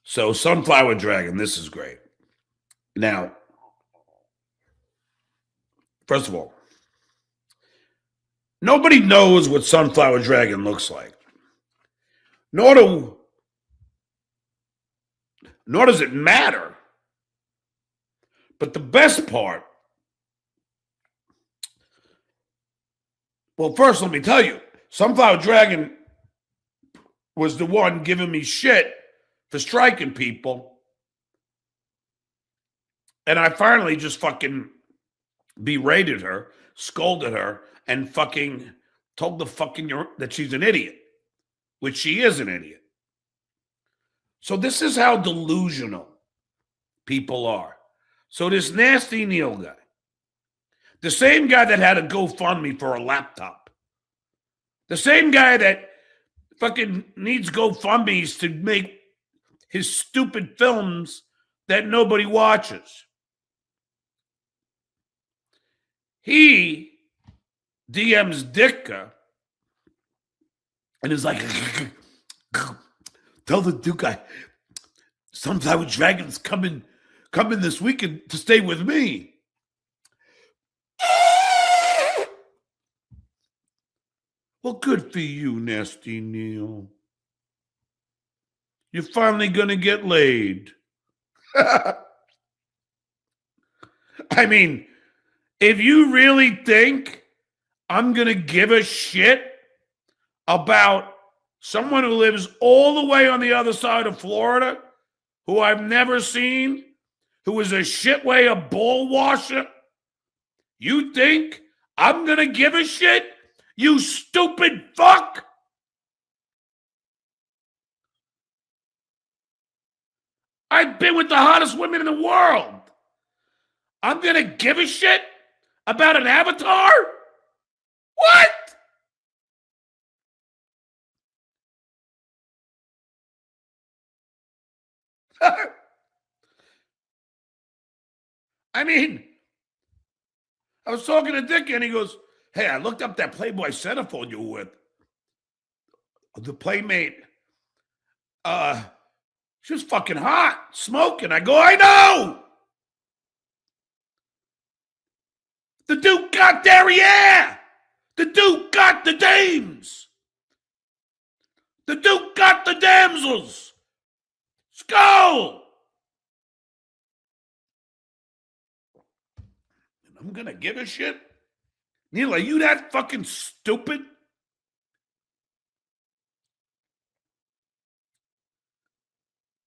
So Sunflower Dragon, this is great. Now, first of all, nobody knows what Sunflower Dragon looks like. Nor does it matter. But the best part, well, first let me tell you, Sunflower Dragon was the one giving me shit for striking people. And I finally just fucking berated her, scolded her, and fucking told the fucking that she's an idiot, which she is an idiot. So this is how delusional people are. So this Nasty Neal guy, the same guy that had a GoFundMe for a laptop, the same guy that fucking needs GoFundMes to make his stupid films that nobody watches. He DMs Ditka and is like, tell the Duke guy, Sunflower Dragon's coming this weekend to stay with me. Well, good for you, Nasty Neal. You're finally going to get laid. I mean, if you really think I'm going to give a shit about someone who lives all the way on the other side of Florida, who I've never seen, who is a shitway, a ball washer, you think I'm going to give a shit? You stupid fuck! I've been with the hottest women in the world. I'm going to give a shit about an avatar? What? I mean, I was talking to Dick and he goes, hey, I looked up that Playboy centerfold you were with. The Playmate. She was fucking hot, smoking. I go, I know! The Duke got derriere! The Duke got the dames! The Duke got the damsels! Skull! I'm gonna give a shit? Neal, are you that fucking stupid?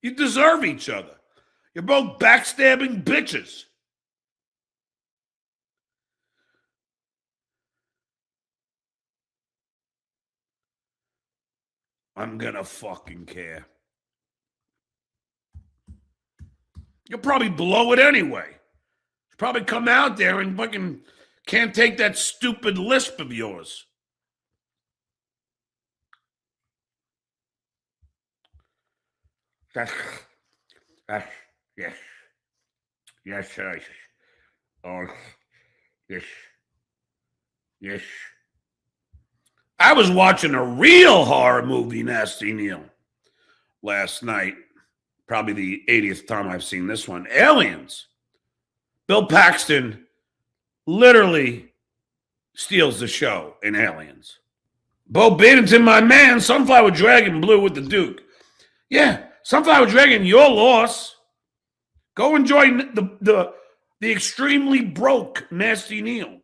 You deserve each other. You're both backstabbing bitches. I'm gonna fucking care. You'll probably blow it anyway. You'll probably come out there and fucking can't take that stupid lisp of yours. Yes. Yes, sir. Oh, yes. Yes. I was watching a real horror movie, Nasty Neal, last night. Probably the 80th time I've seen this one. Aliens. Bill Paxton literally steals the show in Aliens. Bo Bennington, my man, Sunflower Dragon blew with the Duke. Yeah, Sunflower Dragon, your loss. Go enjoy the extremely broke Nasty Neal.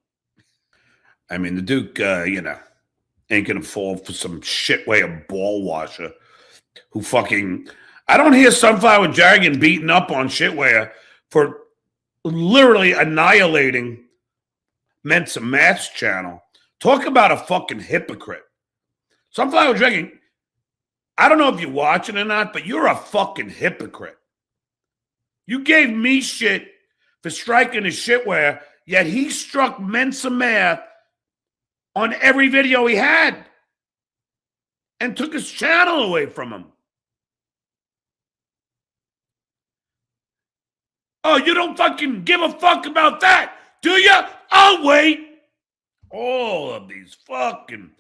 I mean, the Duke, ain't gonna fall for some shitway of ball washer who fucking. I don't hear Sunflower Dragon beating up on shitware for literally annihilating Mensa Math's channel. Talk about a fucking hypocrite. Sunflower Dragon, I don't know if you're watching or not, but you're a fucking hypocrite. You gave me shit for striking his shitware, yet he struck Mensa Math on every video he had and took his channel away from him. Oh, you don't fucking give a fuck about that, do you? I'll wait. All of these fucking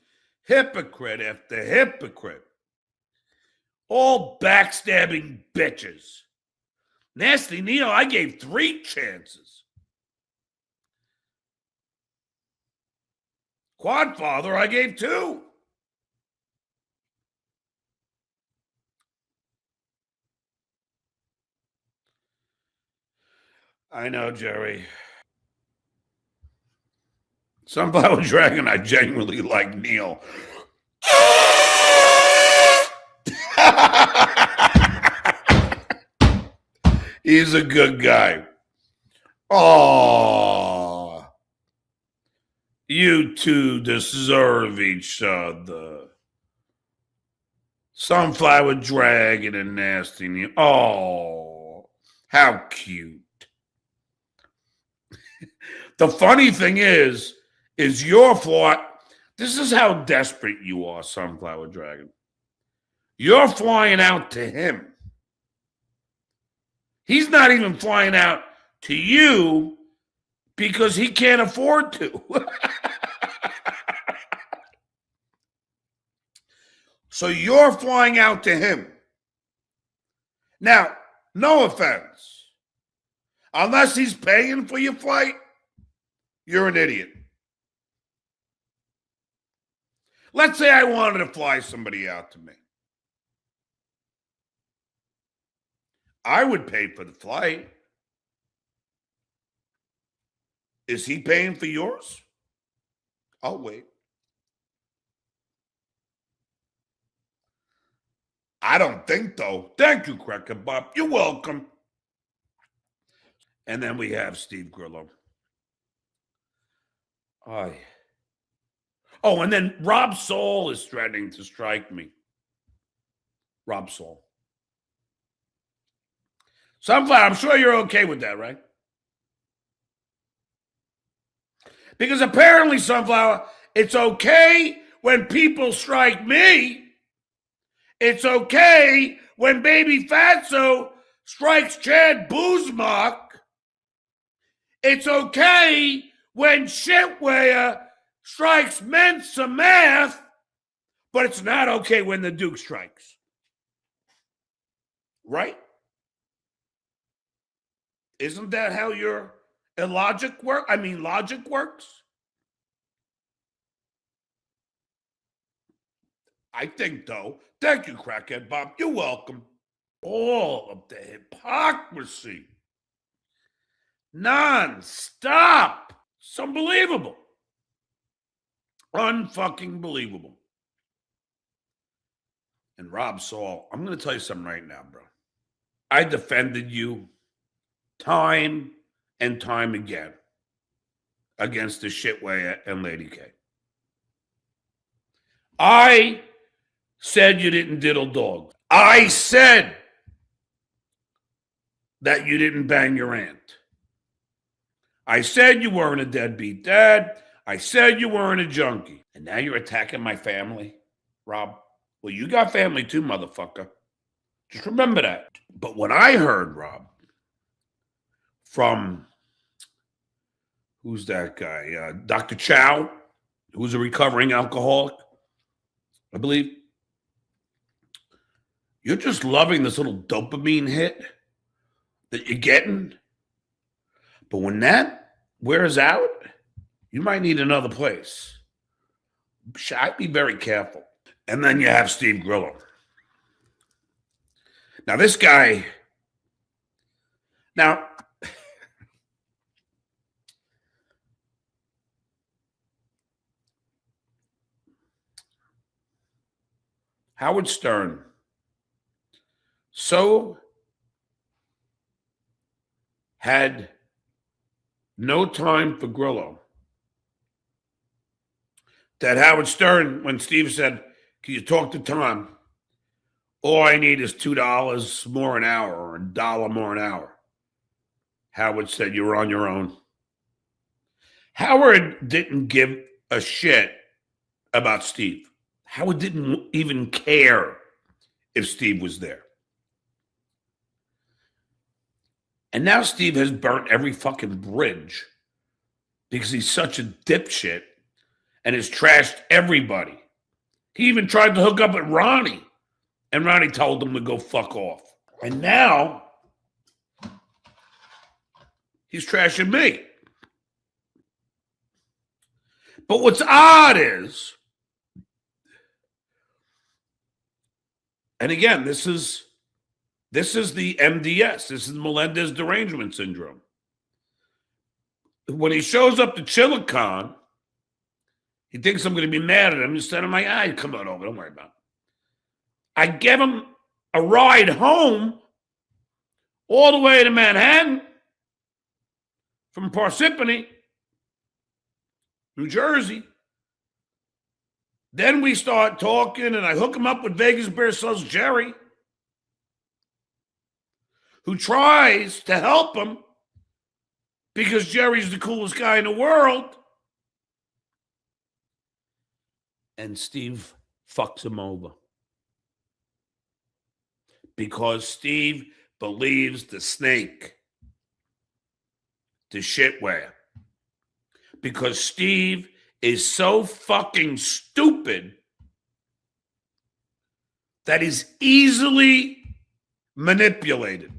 hypocrite after hypocrite. All backstabbing bitches. Nasty Neal, I gave 3 chances. Quadfather, I gave 2. I know, Jerry. Sunflower Dragon, I genuinely like Neil. He's a good guy. Oh, you two deserve each other. Sunflower Dragon and Nasty Neal. Oh, how cute. The funny thing is your fault. This is how desperate you are, Sunflower Dragon. You're flying out to him. He's not even flying out to you because he can't afford to. So you're flying out to him. Now, no offense. Unless he's paying for your flight, you're an idiot. Let's say I wanted to fly somebody out to me. I would pay for the flight. Is he paying for yours? I'll wait. I don't think though. Thank you, Cracker Bob. You're welcome. And then we have Steve Grillo. Oh, and then Rob Saul is threatening to strike me. Rob Saul. Sunflower, I'm sure you're okay with that, right? Because apparently, Sunflower, it's okay when people strike me. It's okay when Baby Fatso strikes Chad Boozmark. It's okay when Shitwear strikes Mensa Math, but it's not okay when the Duke strikes. Right? Isn't that how your logic works? I think, though. Thank you, Crackhead Bob. You're welcome. All of the hypocrisy. Non-stop. It's unbelievable. Unfucking believable. And Rob Saul, I'm going to tell you something right now, bro. I defended you time and time again against the Shitway and Lady K. I said you didn't diddle dogs. I said that you didn't bang your aunt. I said you weren't a deadbeat dad. I said you weren't a junkie. And now you're attacking my family, Rob. Well, you got family too, motherfucker. Just remember that. But when I heard, Rob, from, who's that guy? Dr. Chow, who's a recovering alcoholic, I believe. You're just loving this little dopamine hit that you're getting. But when that wears out, you might need another place. I'd be very careful. And then you have Steve Grillo. Now, this guy, Howard Stern, so had no time for Grillo that Howard Stern, when Steve said, can you talk to Tom? All I need is $2 more an hour or $1 more an hour. Howard said, you're on your own. Howard didn't give a shit about Steve. Howard didn't even care if Steve was there. And now Steve has burnt every fucking bridge because he's such a dipshit and has trashed everybody. He even tried to hook up with Ronnie And Ronnie told him to go fuck off. And now he's trashing me. But what's odd is, and again, this is the MDS. This is Melendez derangement syndrome. When he shows up to Chilicon, he thinks I'm going to be mad at him. Instead, I'm like, come on over. Don't worry about it. I give him a ride home all the way to Manhattan from Parsippany, New Jersey. Then we start talking, and I hook him up with Vegas Bear Sus Jerry, who tries to help him because Jerry's the coolest guy in the world. And Steve fucks him over. Because Steve believes the snake, the shitware. Because Steve is so fucking stupid that he's easily manipulated.